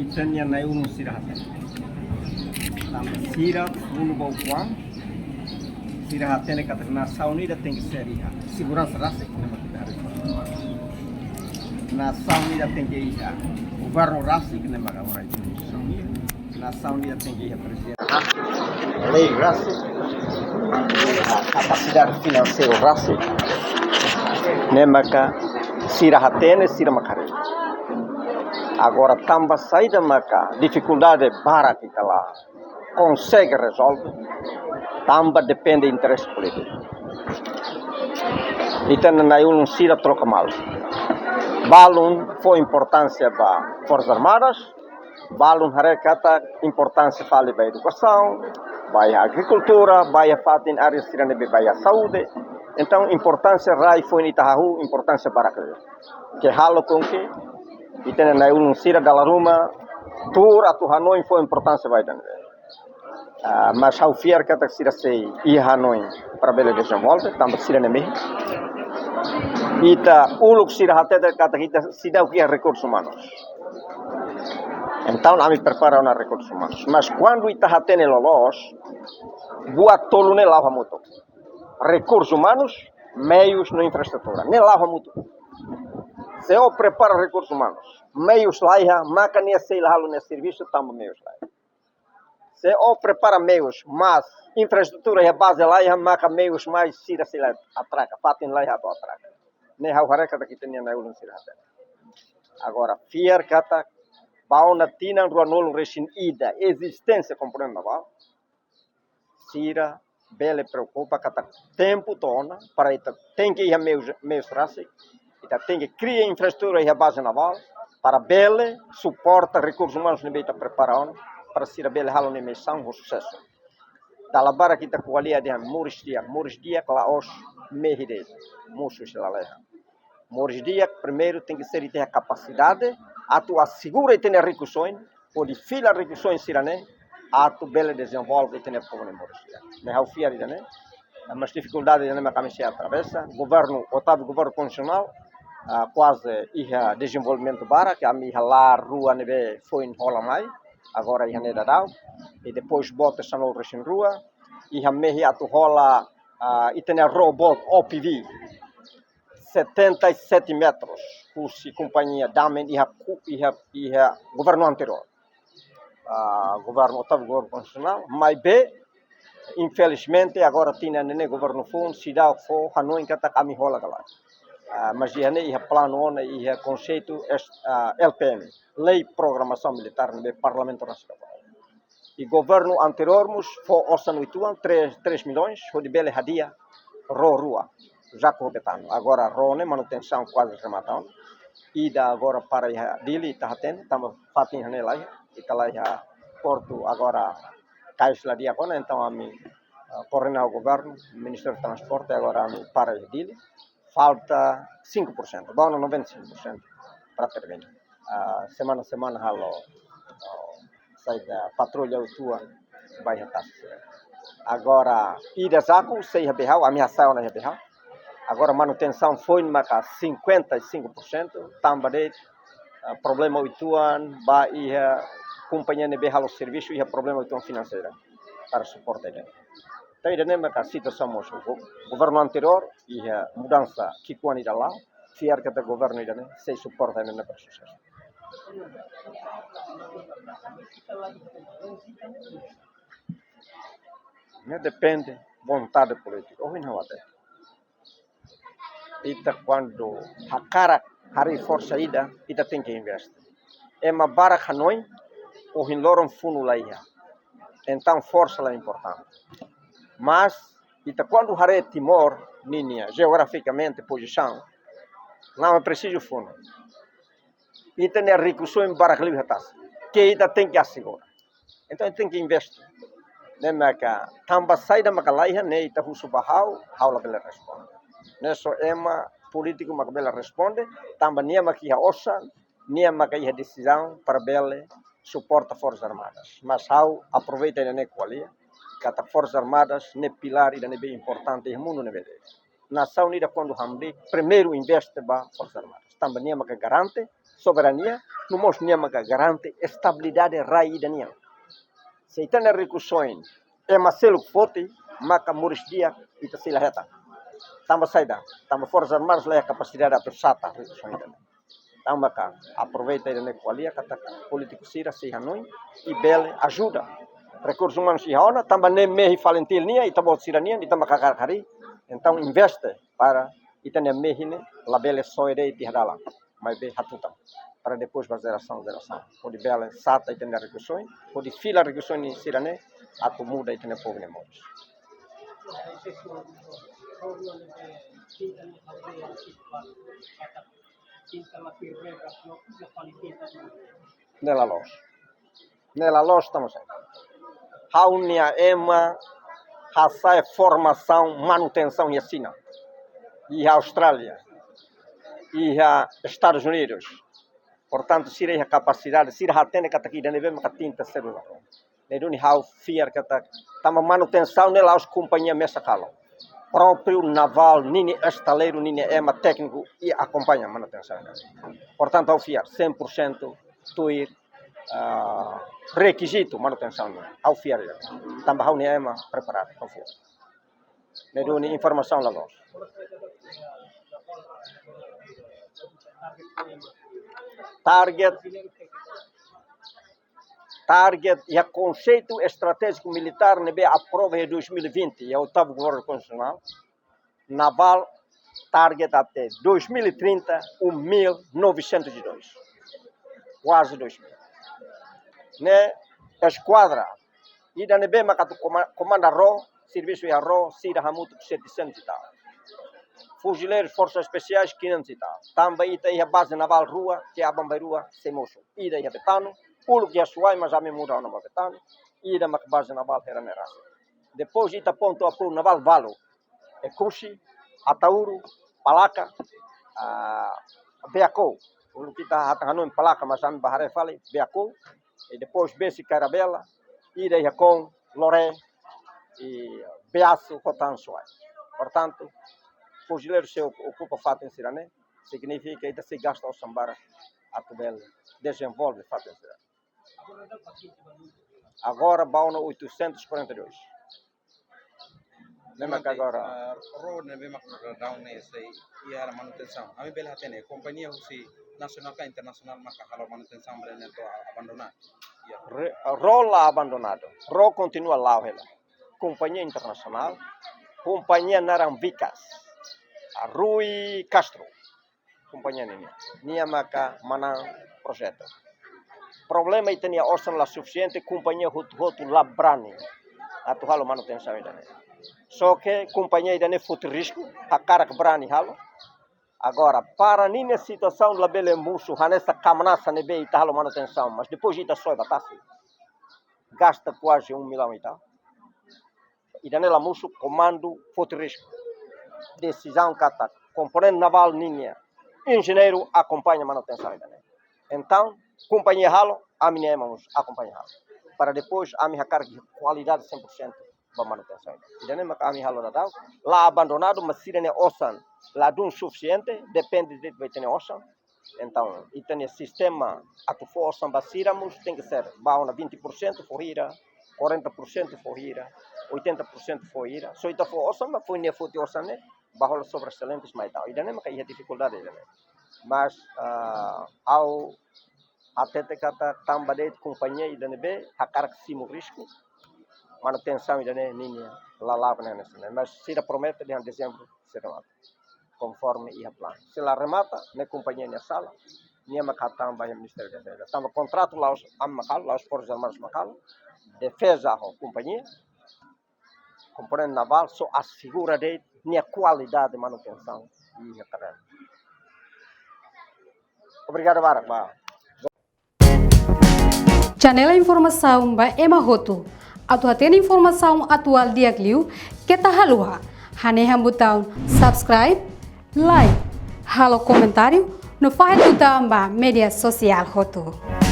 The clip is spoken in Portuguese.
Itania na unu sira hati. Tamba sira unu bau kuang. Sira hati ne kata Nação Unida tem que ser segurança raça que não kita harus. Nação Unida tem que ir o governo raça que não vai agora isso. Nação Unida tem que ir a presidente. Lei raça. Capacidade financeira raça. Nemaka sira hati ne sira makare. Agora, também saída maca, dificuldade para kita lá, consegue resolver, também depende do interesse político. Então, não se troca mal. Balun foi importância para Forças Armadas, balun harekata importância para a educação, para a agricultura, para a área de para a saúde. Então, importância rai foi em Itahahu, importância para que halo com que e tem na sira da Laruma, tour a Hanoi foi importância vai dar. Mas ao fiar que a sira sei e Hanoi para bela desenvolve, também sira nem meio. E tá o lugar sira até que kita sida o que é recursos humanos. Então a me prepara na recursos humanos. Mas quando ita hatene lolos, boa tolo ne lava muito. Recursos humanos, meios na infraestrutura, ne lava muito. Se eu preparo recursos humanos, meios lá, máquina sei lá no serviço, também meios lá. Se eu preparo meios, mas infraestrutura é a base lá, máquina meios mais sira sei lá atraca, fatem lá a atraca. Nem a hareka daqui tem na ulun sira. Agora, fiar kata, bauna tina ruanol rechin ida, existência compreende naval. Sira bele preocupa kata tempo tona para ita tem que ir meios raci. Então, tem que criar infraestrutura e a base naval para bele suporta recursos humanos que está preparando para ser bele halo nem missão o sucesso. Da bara kita kualia de muris dia claos mehide musus la leha. Muris dia primeiro tem que ser ter a capacidade a tu assegura e ter recursos ou de fila recursos sirane a tu bele desenvolve e ter problema muris dia. Me hau fiari né? Mas dificuldade na caminhada atravessa governo otávio governo constitucional quase ia desenvolvimento bara que a minha lá rua neve foi em rola mais agora ia neda dau e depois bota sanol recém rua ia mehi atu rola e tem robot OPV 77 metros cursi companhia damen ia governo anterior governo otávio governo constitucional mas be infelizmente agora tinha nene governo fundo se dá for Hanoi kata kami rola galera. Mas ia plano ia conceito LPM, Lei Programação Militar no Parlamento Nacional. E governo anterior foi orçanoituan 3 milhões, foi de bela hadia, rua, já completando. Agora rone manutenção quase rematando. E da agora para dele tá tendo, estamos fazendo lá e tá lá porto agora cais lá dia agora então a mim coordenar o governo, Ministério do Transporte agora a mim para dele. Falta 5%, bom, 95% para terminar. Semana a semana, sai da patrulha tua, vai estar. Agora, ida saco, sei a minha sauna é behau. Agora, manutenção foi marcar 55%, também problema oituan, vai companhia de behau o serviço e problema oituan financeiro para suporte dele. Então, a situação o governo anterior e a mudança que quando irá lá, fiar que o governo irá se suporta ainda para sucesso. Depende vontade política. Ou não até. Ita quando a cara hari força ida, ita tem que investir. É uma barra Hanoi ou em loron fundo lá ia. Então força lá é importante. Mas, quando hare Timor, linha, geograficamente, posição, não é preciso fundo. E tem a recursos em Baracliu que ainda tem que assegurar. Então, tem que investir. Nemaca, também sai da macalaia, né, ita husu bahau, haula bela responde. Nesso ema político macabela responde, também niama que a ossa, niama que a decisão para bela suporta Forças Armadas. Mas hau aproveita a nequalia. Kata Forças Armadas, ne pilar e ne bem importante e mundo ne vede. Nação Unida quando hamdi primeiro investe ba Forças Armadas. Também que garante soberania, no mos nia maka garante estabilidade rai da nia. Se tem recussões, é Marcelo Forte, maka Moris Dia, ita sila reta. Tamba saída, tamba Forças Armadas lá a capacidade de sata recussões. Tamba cá, aproveita ele nequalia, kata político sira se Hanoi e bele ajuda. Recursos humanos se haona, tamba nem mehi falentil nia, e tamba sirania, e tamba kakari. Então investe para itane mehine labele soire e tihdala, mas be hatutam para depois fazer ação. Pode bela sata itane recussões, pode fila recussões sirane, atu muda itane povo nemores. Nela loja estamos aí. Haunia ema essa é formação, manutenção e ensino. E a Austrália, e a Estados Unidos. Portanto, se a capacidade, se a tem que aqui dentro mesmo que tinta celular. Neduni hau fiar que tama manutenção nela os companhia mesa calo. Próprio naval, nini estaleiro, nini ema técnico e acompanha a manutenção. Portanto, ao fiar 100% tuir requisito manutenção ao fiar. Também hau ema preparado ao fiar. Neduni informação lá nós. Target e o conceito estratégico militar nebe aprova em 2020 e o oitavo governo constitucional naval target até 2030 1.902 quase 2.000 né esquadra e da nebe makato comanda ro serviço a ro sira hamuto 700 e tal fuzileiros forças especiais 500 e tal também tem a base naval rua que é a Bambairua Semoso e daí a Betano pulo que a suai mas já me muda na Betano e da base naval era nera depois ita ponto a pro naval Valo é Cuxi Atauru Palaka Beaco o que está atacando em Palaka mas já me barre fale Beaco e depois Besi Carabela e daí com Loré e Beaço Rotan Suai portanto fuzileiro se ocupa fato em Sirané significa que ainda se gasta o sambara a tubel desenvolve fato em Sirané agora bauna 842 lembra que agora road ne bema down ne sei e a manutenção a bela atene companhia usi nacional ka internacional maka halo manutenção brene to abandonar rola abandonado ro continua lá ela companhia internacional companhia Naramvicas a Rui Castro companhia nia maka mana projeto problema e tinha orçan lá suficiente companhia roto labrani atu halo manutenção ainda só que companhia ainda nem foto risco a cara que brani halo agora para ninha situação lá bele muso hanessa camanassa ne be ita halo manutenção mas depois ita só batasi gasta quase 1 milhão e tal e danela muso comando foto risco decisão kata componente naval ninha engenheiro acompanha a manutenção ainda então companhia halo a minha irmãos acompanha halo para depois a minha carga de qualidade 100% para manutenção e daí a minha halo lá abandonado mas se não osan lá dum suficiente depende de vai ter osan então e tem sistema atu força basiramos tem que ser bauna 20% forira 40% forira 80% forira só ita for osan mas foi ne foto osan né bahol sobre excelentes mais tal e daí não tem dificuldade mas ao até te kata tambah de companhia e daí be hakar simo risco manutenção e daí ninha lá né mas se promete de dezembro será conforme ia plano se lá remata na companhia na sala nia makatang ba Ministério da Defesa tamba contrato lá os amakal lá os Forças Armadas makal defesa a companhia componente naval só assegura de nia qualidade de manutenção e a carreira. Obrigado, Barak. Janela informação ba Emma Roto. Atu tem informação atual dia Clio que tá halua. Haneha botão subscribe, like, halo comentário no faz botão ba media social Roto.